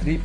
3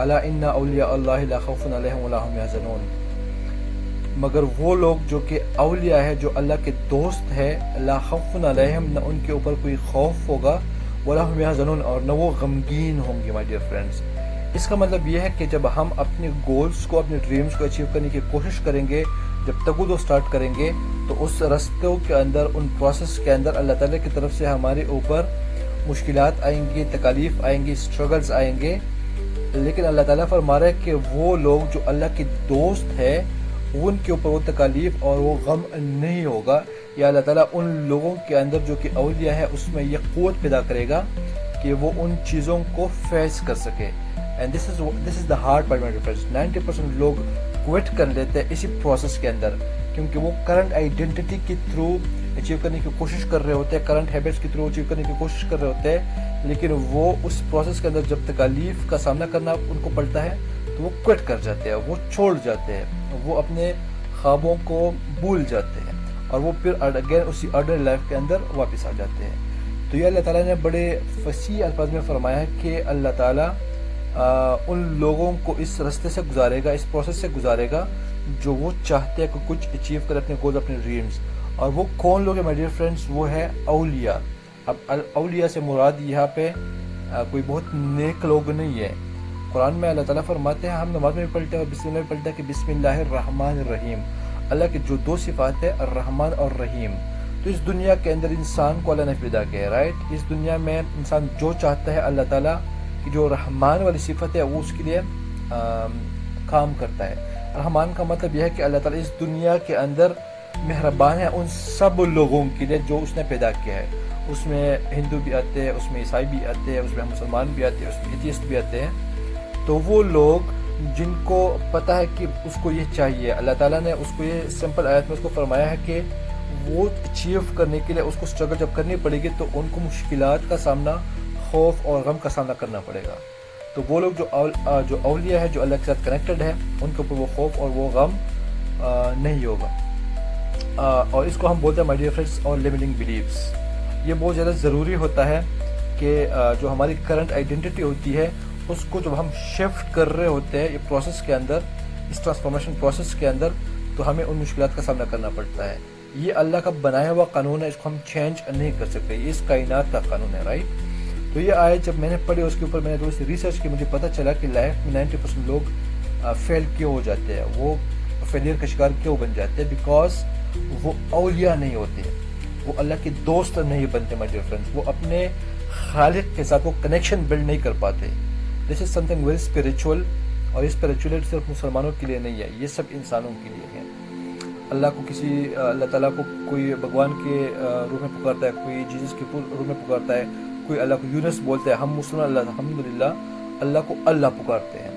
الا ان اولیاء اللہ لا خوف علیہم ولا هم يحزنون، مگر وہ لوگ جو کہ اولیاء ہے، جو اللہ کے دوست ہے، لا خوف علیہم، نہ ان کے اوپر کوئی خوف ہوگا، ولا هم يحزنون، اور نہ وہ غمگین ہوں گے. مائی ڈیئر فرینڈس، اس کا مطلب یہ ہے کہ جب ہم اپنے گولز کو، اپنے ڈریمز کو اچیو کرنے کی کوشش کریں گے، جب تگودو سٹارٹ کریں گے، تو اس رستوں کے اندر، ان پروسیس کے اندر اللہ تعالیٰ کی طرف سے ہمارے اوپر مشکلات آئیں گی، تکالیف آئیں گی، اسٹرگلز آئیں گے. لیکن اللہ تعالیٰ فرما رہا ہے کہ وہ لوگ جو اللہ کے دوست ہے، ان کے اوپر وہ تکالیف اور وہ غم نہیں ہوگا. یا اللہ تعالیٰ ان لوگوں کے اندر جو کہ اولیاء ہے، اس میں یہ قوت پیدا کرے گا کہ وہ ان چیزوں کو فیس کر سکے. And this is the hard part. 90% لوگ کوئٹ کر لیتے ہیں اسی پروسیس کے اندر، کیونکہ وہ کرنٹ آئیڈینٹی کے تھرو اچیو کرنے کی کوشش کر رہے ہوتے ہیں، کرنٹ ہیبٹس کے تھرو اچیو کرنے کی کوشش کر رہے ہوتے ہیں، لیکن وہ اس پروسیس کے اندر جب تکالیف کا سامنا کرنا ان کو پڑتا ہے تو وہ کوئٹ کر جاتے ہیں، وہ چھوڑ جاتے ہیں، وہ اپنے خوابوں کو بھول جاتے ہیں، اور وہ پھر اگین اسی آرڈنری لائف کے اندر واپس آ جاتے ہیں. تو یہ اللہ تعالیٰ نے بڑے فصیح الفاظ میں فرمایا ہے کہ اللہ تعالیٰ ان لوگوں کو اس رستے سے گزارے گا، اس پروسیس سے گزارے گا جو وہ چاہتے ہیں کہ کچھ اچیو کرے، اپنے گولز، اپنے ڈریمز. اور وہ کون لوگ ہیں مائی ڈیئر فرینڈس؟ وہ ہے اولیاء. اب اولیاء سے مراد یہاں پہ کوئی بہت نیک لوگ نہیں ہے. قرآن میں اللہ تعالیٰ فرماتے ہیں، ہم نماز میں بھی پڑھتے ہیں اور بسم اللہ میں پڑھتے ہیں کہ بسم اللہ الرحمن الرحیم. اللہ کی جو دو صفات ہے، الرحمن اور رحیم. تو اس دنیا کے اندر انسان کو اللہ نے پیدا کیا ہے، رائٹ؟ اس دنیا میں انسان جو چاہتا ہے، اللہ تعالیٰ کی جو رحمان والی صفت ہے وہ اس کے لیے کام کرتا ہے. رحمان کا مطلب یہ ہے کہ اللہ تعالیٰ اس دنیا کے اندر مہربان ہے ان سب لوگوں کے لیے جو اس نے پیدا کیا ہے. اس میں ہندو بھی آتے ہیں، اس میں عیسائی بھی آتے ہیں، اس میں مسلمان بھی آتے ہیں، اس میں ایتھیسٹ بھی آتے ہیں. تو وہ لوگ جن کو پتہ ہے کہ اس کو یہ چاہیے، اللہ تعالیٰ نے اس کو یہ سمپل آیت میں اس کو فرمایا ہے کہ وہ اچیو کرنے کے لیے اس کو اسٹرگل جب کرنی پڑے گی تو ان کو مشکلات کا سامنا، خوف اور غم کا سامنا کرنا پڑے گا. تو وہ لوگ جو اولیاء ہے، جو اللہ کے ساتھ کنیکٹڈ ہے، ان کے اوپر وہ خوف اور وہ غم نہیں ہوگا. اور اس کو ہم بولتے ہیں مائی ڈیئر فرینڈس اور لمیٹنگ بلیفس. یہ بہت زیادہ ضروری ہوتا ہے کہ جو ہماری کرنٹ آئیڈینٹی ہوتی ہے اس کو جب ہم شفٹ کر رہے ہوتے ہیں یہ پروسیس کے اندر، اس ٹرانسفارمیشن پروسیس کے اندر، تو ہمیں ان مشکلات کا سامنا کرنا پڑتا ہے. یہ اللہ کا بنایا ہوا قانون ہے، اس کو ہم چینج نہیں کر سکتے، یہ اس کائنات کا قانون ہے، رائٹ؟ تو یہ آیت جب میں نے پڑھی، اس کے اوپر میں نے تھوڑی سی ریسرچ کی، مجھے پتہ چلا کہ لائف میں 90% لوگ فیل کیوں ہو جاتے ہیں، وہ فیلئر کا شکار کیوں بن جاتے ہیں؟ بیکاز وہ اولیاء نہیں ہوتے، وہ اللہ کے دوست نہیں بنتے مائی ڈیئر فرینڈس. وہ اپنے خالق کے ساتھ وہ کنیکشن بلڈ نہیں کر پاتے. دس is some thing very spiritual, اور یہ اسپریچولیٹ صرف مسلمانوں کے لیے نہیں ہے، یہ سب انسانوں کے لیے ہے. اللہ تعالیٰ کو کوئی بھگوان کے روح میں پکارتا ہے، کوئی جیزس کے روح میں پکارتا ہے، کوئی اللہ کو یونس بولتا ہے. ہم مسلمان الحمدللہ اللہ کو اللہ پکارتے ہیں.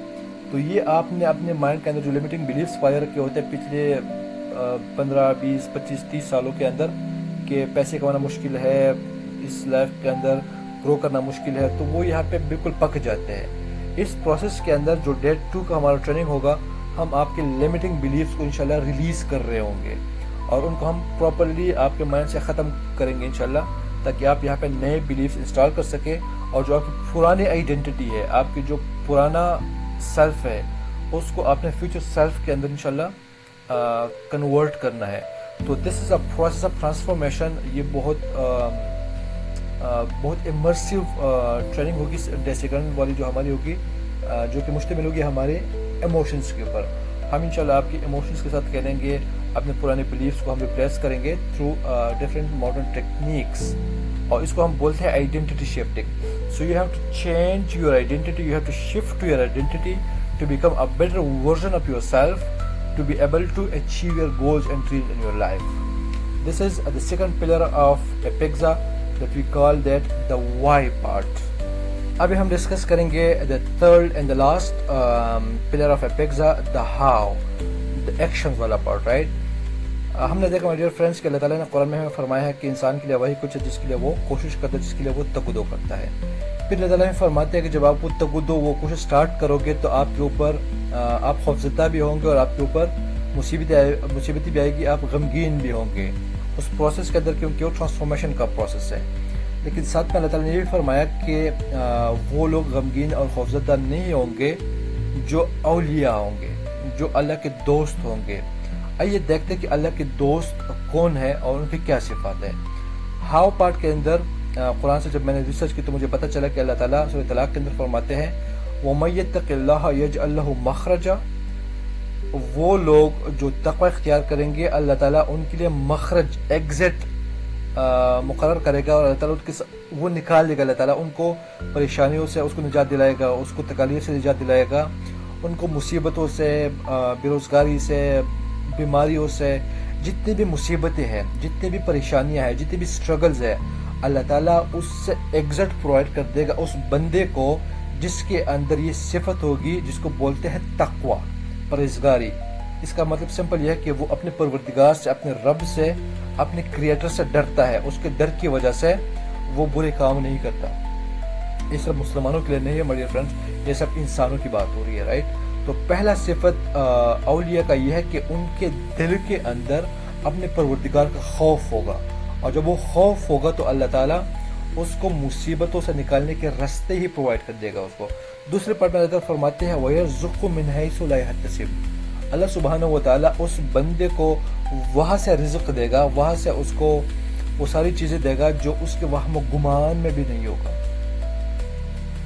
تو یہ آپ نے اپنے مائنڈ کے اندر جو لمیٹنگ بلیفس پائے رکھے ہوتے ہیں پچھلے 15 20 25 30 سالوں کے اندر کہ پیسے کمانا مشکل ہے، اس لائف کے اندر گرو کرنا مشکل ہے، تو وہ یہاں پہ بالکل پک جاتے ہیں. اس پروسیس کے اندر جو ڈے 2 کا ہمارا ٹریننگ ہوگا، ہم آپ کے لمیٹنگ بلیفس کو انشاءاللہ ریلیز کر رہے ہوں گے، اور ان کو ہم پراپرلی آپ کے مائنڈ سے ختم کریں گے انشاءاللہ، تاکہ آپ یہاں پہ نئے بلیفس انسٹال کر سکیں، اور جو آپ کی پرانی آئیڈینٹی ہے، آپ کی جو پرانا سیلف ہے، اس کو آپ نے فیوچر سیلف کے اندر انشاءاللہ کنورٹ کرنا ہے. تو this is a process of transformation. یہ بہت امرسیو ٹریننگ ہوگی ڈے 2 والی جو ہماری ہوگی، جو کہ مشتمل ہوگی ہمارے ایموشنز کے اوپر. ہم انشاءاللہ آپ کے ایموشنز کے ساتھ کھیلیں گے، اپنے پرانے بلیفس کو ہم ریپلیس کریں گے تھرو ڈفرینٹ ماڈرن ٹیکنیکس، اور اس کو ہم بولتے ہیں identity shifting. So you have to change your identity, you have to shift to your identity to become a better version of yourself, to be able to achieve your goals and dreams in your life. This is the second pillar of Apexxa that we call that the why part. ابھی ہم discuss کریں گے the third and the last pillar of Apexxa, the how, the actions والا part, right? ہم نے دیکھا my dear friends کہ اللہ تعالیٰ نے قرآن میں ہمیں فرمایا ہے کہ انسان کے لیے وہی کچھ ہے جس کے لیے وہ کوشش کرتا ہے، جس کے لیے وہ تقدو کرتا ہے. پھر اللہ تعالیٰ نے فرماتے ہیں کہ جب آپ وہ تقدو، وہ کوشش سٹارٹ کرو گے تو آپ کے اوپر آپ خوفزدہ بھی ہوں گے، اور آپ کے اوپر مصیبتیں بھی آئے گی، آپ غمگین بھی ہوں گے اس پروسیس کے اندر، کیونکہ وہ ٹرانسفارمیشن کا پروسیس ہے. لیکن ساتھ میں اللہ تعالیٰ نے یہ بھی فرمایا کہ وہ لوگ غمگین اور خوفزدہ نہیں ہوں گے جو اولیاء ہوں گے، جو اللہ کے دوست ہوں گے۔ آئیے دیکھتے ہیں کہ اللہ کے دوست کون ہے اور ان کی کیا صفات ہے۔ ہاؤ پارٹ کے اندر قرآن سے جب میں نے ریسرچ کی تو مجھے پتہ چلا کہ اللہ تعالیٰ سورۃ طلاق کے اندر فرماتے ہیں وَمَن يَتَّقِ اللَّهَ يَجْعَل لَّهُ مَخْرَجًا، وہ لوگ جو تقوی اختیار کریں گے اللہ تعالیٰ ان کے لیے مخرج، ایگزٹ مقرر کرے گا، اور اللہ تعالیٰ وہ نکال دے گا، اللہ تعالیٰ ان کو پریشانیوں سے اس کو نجات دلائے گا، اس کو تکالیف سے نجات دلائے گا، ان کو مصیبتوں سے، بے روزگاری سے، بیماریوں سے، جتنی بھی مصیبتیں ہیں، جتنی بھی پریشانیاں ہیں، جتنی بھی سٹرگلز ہیں، اللہ تعالیٰ اس سے ایگزٹ پرووائڈ کر دے گا اس بندے کو جس کے اندر یہ صفت ہوگی جس کو بولتے ہیں تقوی، پرہیزگاری۔ اس کا مطلب سمپل یہ ہے کہ وہ اپنے پروردگار سے، اپنے رب سے، اپنے کریٹر سے ڈرتا ہے، اس کے ڈر کی وجہ سے وہ برے کام نہیں کرتا۔ یہ صرف مسلمانوں کے لیے نہیں ہے میرے فرینڈز، یہ سب انسانوں کی بات ہو رہی ہے، رائٹ؟ تو پہلا صفت اولیاء کا یہ ہے کہ ان کے دل کے اندر اپنے پروردگار کا خوف ہوگا، اور جب وہ خوف ہوگا تو اللہ تعالیٰ اس کو مصیبتوں سے نکالنے کے راستے ہی پرووائڈ کر دے گا اس کو۔ دوسرے پارٹ میں اللہ فرماتے ہیں وَيَرْزُقْهُ مِنْ حَيْثُ لَا يَحْتَسِبُ، اللہ سبحانہ و تعالیٰ اس بندے کو وہاں سے رزق دے گا، وہاں سے اس کو وہ ساری چیزیں دے گا جو اس کے وہم و گمان میں بھی نہیں ہوگا۔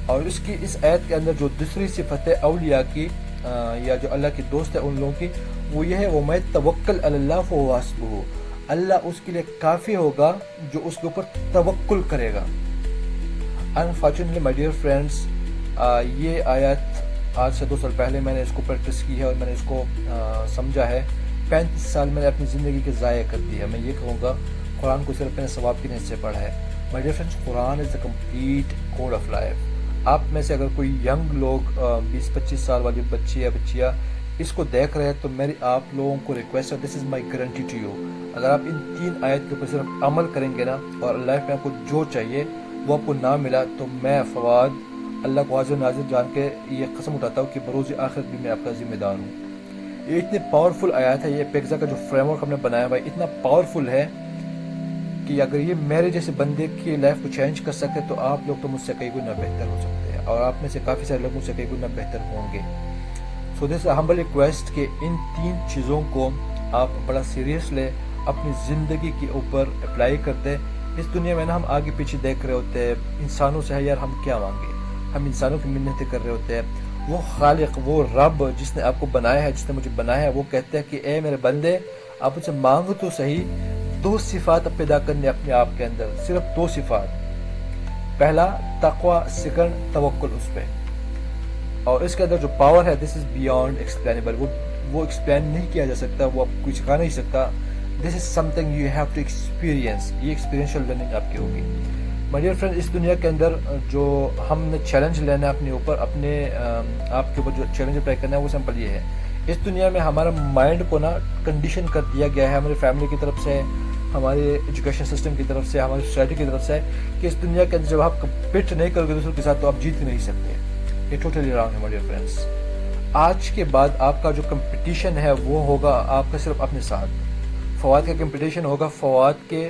اور اس آیت کے اندر جو دوسری صفت ہے اولیاء کی یا جو اللہ کے دوست ہے ان لوگوں کی، وہ یہ ہے وَمَن يَتَوَکَّلْ عَلَى اللَّهِ فَهُوَ حَسْبُهُ، اللہ اس کے لیے کافی ہوگا جو اس کے اوپر توکل کرے گا۔ انفارچونیٹلی مائی ڈیئر فرینڈس، یہ آیت آج سے 2 سال پہلے میں نے اس کو پریکٹس کی ہے اور میں نے اس کو سمجھا ہے۔ 35 سال میں نے اپنی زندگی کے ضائع کر دی ہے۔ میں یہ کہوں گا قرآن کو صرف میں نے ثواب کی نیت سے پڑھا ہے۔ My dear friends, Quran is a complete code of life. آپ میں سے اگر کوئی ینگ لوگ 20-25 سال والی بچی یا بچیاں اس کو دیکھ رہے ہیں تو میری آپ لوگوں کو ریکویسٹ ہے، دس از مائی گارنٹی ٹو یو، اگر آپ ان 3 آیت کے اوپر صرف عمل کریں گے نا اور لائف میں آپ کو جو چاہیے وہ آپ کو نہ ملا، تو میں فواد اللہ کو حاضر ناظر جان کے یہ قسم اٹھاتا ہوں کہ بروز آخرت بھی میں آپ کا ذمہ دار ہوں۔ یہ اتنی پاورفل آیات ہے، یہ پیگزا کا جو فریم ورک ہم نے بنایا ہوا ہے اتنا پاورفل ہے کہ اگر یہ میرے جیسے بندے کی لائف کو چینج کر سکتے تو آپ لوگ تو مجھ سے کئی گنا بہتر ہو سکتے ہیں، اور آپ میں سے کافی سارے لوگ مجھ سے کئی گنا بہتر ہوں گے۔ سو دس ہمبل ریکویسٹ کہ ان 3 چیزوں کو آپ بڑا سیریس لیں، اپنی زندگی کے اوپر اپلائی کرتے۔ اس دنیا میں نا ہم آگے پیچھے دیکھ رہے ہوتے ہیں، انسانوں سے ہے یار ہم کیا مانگے، ہم انسانوں کی منتیں کر رہے ہوتے ہیں۔ وہ خالق، وہ رب جس نے آپ کو بنایا ہے، جس نے مجھے بنایا ہے، وہ کہتے ہیں کہ اے میرے بندے آپ مجھ سے مانگ تو صحیح، 2 صفات پیدا کرنے اپنے آپ کے اندر، صرف 2 صفات۔ پہلا تقوی، سیکنڈ توکل اس پہ۔ اور اس کے اندر جو پاور ہے دس از بیانڈ ایکسپلینیبل، وہ ایکسپلین نہیں کیا جا سکتا، وہ آپ کو سکھا نہیں سکتا۔ This is something you have to experience, یہ ایکسپیرینشیل لرننگ آپ کی ہوگی۔ مائی ڈیئر فرینڈ، اس دنیا کے اندر جو ہم نے چیلنج لینا ہے اپنے اوپر، اپنے آپ کے اوپر جو چیلنج اپلائی کرنا ہے وہ سمپل یہ ہے۔ اس دنیا میں ہمارا مائنڈ کو نا کنڈیشن کر دیا گیا ہے ہماری فیملی کی طرف سے، ہمارے ایجوکیشن سسٹم کی طرف سے، ہماری سوسائٹی کی طرف سے، کہ اس دنیا کے اندر جب آپ کمپیٹ نہیں کرو گے دوسروں کے ساتھ تو آپ جیت نہیں سکتے۔ یہ ٹوٹلی رانگ ہے مائی ڈیئر فرینڈس۔ آج کے بعد آپ کا جو کمپٹیشن ہے وہ ہوگا آپ کا صرف اپنے ساتھ۔ فواد کا کمپٹیشن ہوگا فواد کے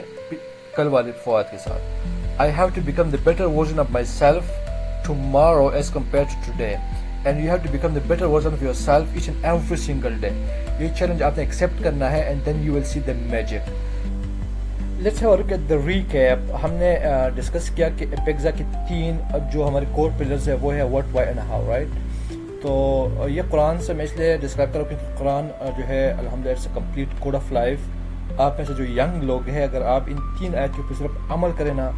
کل والے فواد کے ساتھ۔ I have to become the better version of myself tomorrow as compared to today, and you have to become the better version of yourself each and every single day. یہ چیلنج آپ نے accept کرنا ہے and then you will see the magic. Let's have a look at the recap. ہم نے discuss کیا کہ اپیگزا کی 3 جو ہمارے کور پلرز ہیں وہ ہے what, why and how, right؟ تو یہ قرآن سے میں اس لیے ڈسکرائب کروں کیونکہ قرآن جو ہے الحمدللہ it's a complete code of life. آپ میں سے جو ینگ لوگ ہیں اگر آپ ان 3 آیت کے اوپر صرف عمل کریں نا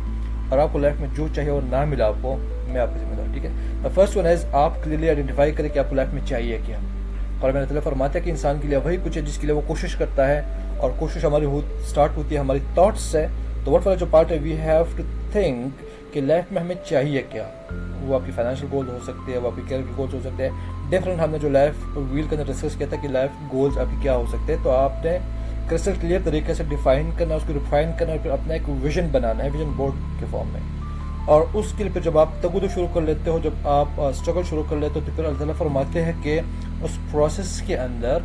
اور آپ کو لائف میں جو چاہیے اور نہ ملا آپ کو، میں آپ کو ذمہ دار، ٹھیک ہے۔ فرسٹ ون از آپ کلیئرلی آئیڈینٹیفائی کریں کہ آپ کو لائف میں چاہیے کیا۔ اور میں نے فرماتا ہے کہ انسان کے لیے وہی کچھ ہے جس کے لیے وہ کوشش کرتا ہے، اور کوشش ہماری سٹارٹ ہوتی ہے ہماری تھاٹس سے۔ تو وٹ والا جو پارٹ ہے وی ہیو ٹو تھنک کہ لائف میں ہمیں چاہیے کیا۔ وہ آپ کی فائنینشیل گول ہو سکتے ہیں، وہ آپ کی کیریئر کے گولس ہو سکتے ہیں، ڈفرینٹ۔ ہم نے جو لائف ویل کے اندر ڈسکس کیا تھا کہ لائف گولس آپ کی کیا ہو سکتے ہیں، تو آپ نے کرسٹل کلیئر طریقے سے ڈیفائن کرنا، اس کو ریفائن کرنا، اور پھر اپنا ایک ویژن بنانا ہے، ویژن بورڈ کے فارم میں۔ اور اس کے لیے پھر جب آپ تگودو شروع کر لیتے ہو، جب آپ اسٹرگل شروع کر لیتے ہو، تو پھر اللہ تعالیٰ فرماتے ہیں کہ اس پروسیس کے اندر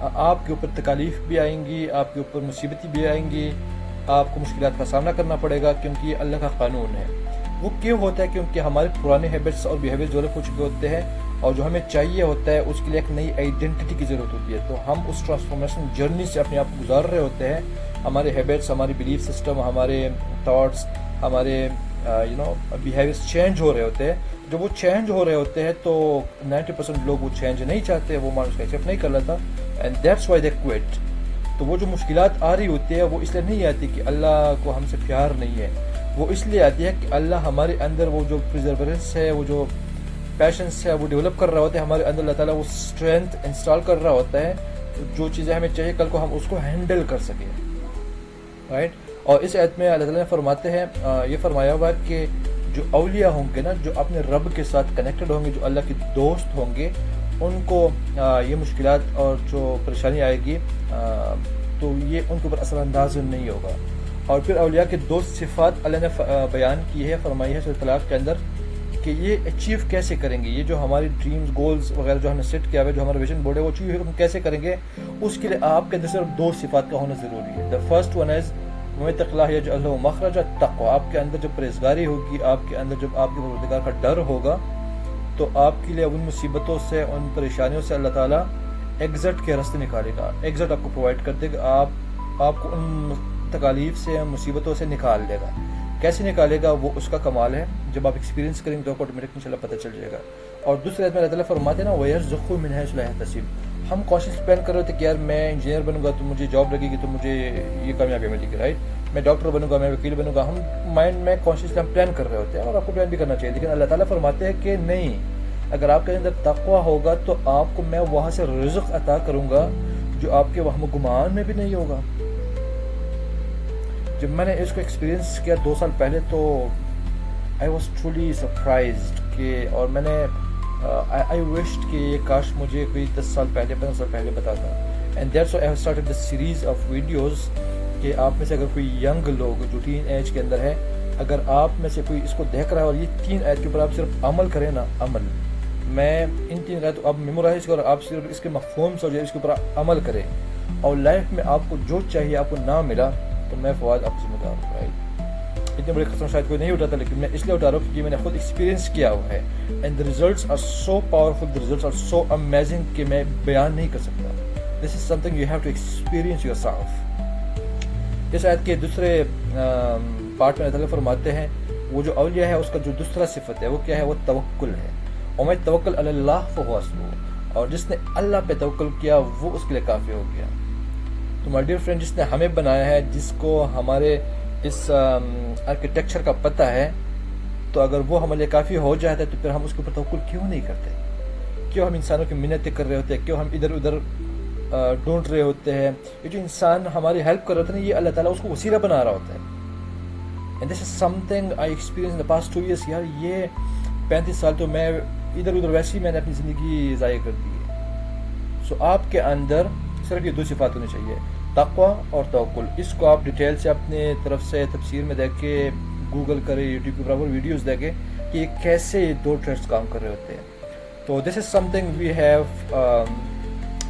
آپ کے اوپر تکالیف بھی آئیں گی، آپ کے اوپر مصیبتیں بھی آئیں گی، آپ کو مشکلات کا سامنا کرنا پڑے گا، کیونکہ یہ اللہ کا قانون ہے۔ وہ کیوں ہوتا ہے؟ کیونکہ ہمارے پرانے ہیبٹس اور بیہیویئر ڈیولپ ہو چکے ہوتے ہیں، اور جو ہمیں چاہیے ہوتا ہے اس کے لیے ایک نئی آئیڈینٹی کی ضرورت ہوتی ہے۔ تو ہم اس ٹرانسفارمیشن جرنی سے اپنے آپ کو گزار رہے ہوتے ہیں۔ ہمارے ہیبٹس، ہماری بلیف سسٹم، ہمارے تھاٹس، ہمارے بیہیویئرس چینج ہو رہے ہوتے ہیں۔ جب وہ چینج ہو رہے ہوتے ہیں تو 90% لوگ وہ چینج نہیں چاہتے، وہ اس کو ایکسیپٹ نہیں کر لیتا، and that's why they quit. تو وہ جو مشکلات آ رہی ہوتی ہے وہ اس لیے نہیں آتی کہ اللہ کو ہم سے پیار نہیں ہے، وہ اس لیے آتی ہے کہ اللہ ہمارے اندر وہ جو پرزرورنس ہے، وہ جو پیشنس ہے وہ ڈیولپ کر رہا ہوتا ہے ہمارے اندر۔ اللہ تعالیٰ وہ اسٹرینتھ انسٹال کر رہا ہوتا ہے، جو چیزیں ہمیں چاہیے کل کو ہم اس کو ہینڈل کر سکیں، رائٹ۔ اور اس آیت میں اللہ تعالیٰ نے فرماتے ہیں، یہ فرمایا ہوا کہ جو اولیاء ہوں گے نا، جو اپنے رب کے ساتھ کنیکٹڈ ہوں گے، جو اللہ کے دوست ہوں گے، ان کو یہ مشکلات اور جو پریشانی آئے گی تو یہ ان کے اوپر اثر انداز نہیں ہوگا۔ اور پھر اولیاء کے دو صفات اللہ نے بیان کی ہے، فرمائی ہے سورۃ طلاق کے اندر، کہ یہ اچیو کیسے کریں گے، یہ جو ہماری ڈریمز، گولز وغیرہ جو ہم نے سیٹ کیا ہوا ہے، جو ہمارا ویژن بورڈ ہے، وہ اچیو ہم کیسے کریں گے؟ اس کے لیے آپ کے اندر صرف دو صفات کا ہونا ضروری ہے۔ دا فرسٹ ون از وَمَن يَتَّقِ اللَّهَ يَجْعَلْ لَهُ مَخْرَجًا، تقویٰ۔ آپ کے اندر جب پرہیزگاری ہوگی، آپ کے اندر جب آپ کے پروردگار کا ڈر ہوگا، تو آپ کے لیے ان مصیبتوں سے، ان پریشانیوں سے اللہ تعالیٰ ایگزٹ کے راستے نکالے گا، ایگزٹ آپ کو پرووائڈ کر دے گا، آپ کو ان تکالیف سے، ان مصیبتوں سے نکال دے گا۔ کیسے نکالے گا وہ اس کا کمال ہے، جب آپ ایکسپیرینس کریں گے تو آپ کو آٹومیٹک انشاءاللہ پتہ چل جائے گا۔ اور دوسرے آیت میں اللہ تعالیٰ فرماتے ہیں نا، وَيَرْزُقْهُ مِنْ حَيْثُ لَا يَحْتَسِبُ۔ ہم کوشش پلان کر رہے تھے کہ یار میں انجینئر بنوں گا تو مجھے جاب لگے گی، تو مجھے یہ کامیابی ملے گی، رائٹ۔ میں ڈاکٹر بنوں گا، میں وکیل بنوں گا، ہم مائنڈ میں کانشیسلی ہم پلان کر رہے ہوتے ہیں، اور آپ کو پلان بھی کرنا چاہیے۔ لیکن اللہ تعالیٰ فرماتے ہیں کہ نہیں، اگر آپ کے اندر تقویٰ ہوگا تو آپ کو میں وہاں سے رزق عطا کروں گا جو آپ کے وہم و گمان میں بھی نہیں ہوگا۔ جب میں نے اس کو ایکسپیرینس کیا 2 سال پہلے تو آئی واز ٹرولی سرپرائزڈ کہ، اور میں نے آئی وشڈ کہ یہ کاش مجھے کوئی 10 سال پہلے 15 سال پہلے بتاتا۔ And that's why I have started this series of videos, کہ آپ میں سے اگر کوئی ینگ لوگ جو ٹین ایج کے اندر ہے، اگر آپ میں سے کوئی اس کو دیکھ رہا ہے اور یہ 3 آیت کے اوپر آپ صرف عمل کریں نا، عمل، میں ان 3 آیت آپ میمورائز کریں اور آپ صرف اس کے مفہوم سے اس کے اوپر عمل کریں، اور لائف میں آپ کو جو چاہیے آپ کو نہ ملا، تو میں فواد آپ ذمہ دار ہوں، رائٹ۔ اتنے بڑے قسم شاید کوئی نہیں اٹھاتا، لیکن میں اس لیے اٹھا رہا ہوں کیونکہ میں نے خود ایکسپیرینس کیا ہوا ہے، and the results are so powerful, the results are so amazing کہ میں بیان نہیں کر سکتا۔ This is something you have to experience yourself۔ اس آیت کے دوسرے پارٹ میں اللہ تعالیٰ فرماتے ہیں، وہ جو اولیاء ہے اس کا جو دوسرا صفت ہے وہ کیا ہے؟ وہ توکل ہے۔ وَمَن يَتَوَكَّلْ عَلَى اللَّهِ فَهُوَ حَسْبُهُ، اور جس نے اللہ پہ توکل کیا وہ اس کے لیے کافی ہو گیا۔ تو مائی ڈیئر فرینڈ، جس نے ہمیں بنایا ہے، جس کو ہمارے اس آرکیٹیکچر کا پتہ ہے، تو اگر وہ ہمارے لیے کافی ہو جاتا ہے تو پھر ہم اس کے اوپر توکل کیوں نہیں کرتے؟ کیوں ہم انسانوں کی منتیں کر رہے ہوتے ہیں؟ کیوں ہم ادھر ادھر ڈھونڈ رہے ہوتے ہیں؟ یہ جو انسان ہماری ہیلپ کر رہا ہوتا ہے نا، یہ اللہ تعالیٰ اس کو وسیلہ بنا رہا ہوتا ہے۔ And this is some thing I experience in the past 2 years۔ یار یہ 35 سال تو میں ادھر ادھر ویسے ہی میں نے اپنی زندگی ضائع کر دی ہے۔ سو آپ کے اندر صرف یہ 2 صفات ہونی چاہیے، تقویٰ اور توکل۔ اس کو آپ ڈیٹیل سے اپنے طرف سے تفسیر میں دیکھ کے، گوگل کرے، یوٹیوب کے برابر ویڈیوز دیکھیں کہ یہ کیسے یہ 2 ٹریڈس کام کر رہے ہوتے ہیں۔ تو this is something we have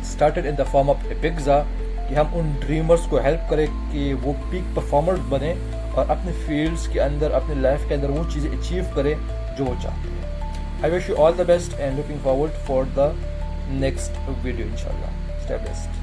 started in the form of اپیگزا، کہ ہم ان ڈریمرز کو ہیلپ کریں کہ وہ پیک پرفارمرز بنیں اور اپنے فیلڈس کے اندر، اپنے لائف کے اندر وہ چیزیں اچیو کریں جو وہ چاہتے ہیں۔ I wish you all the best and looking forward for the next video انشاءاللہ۔ Stay blessed.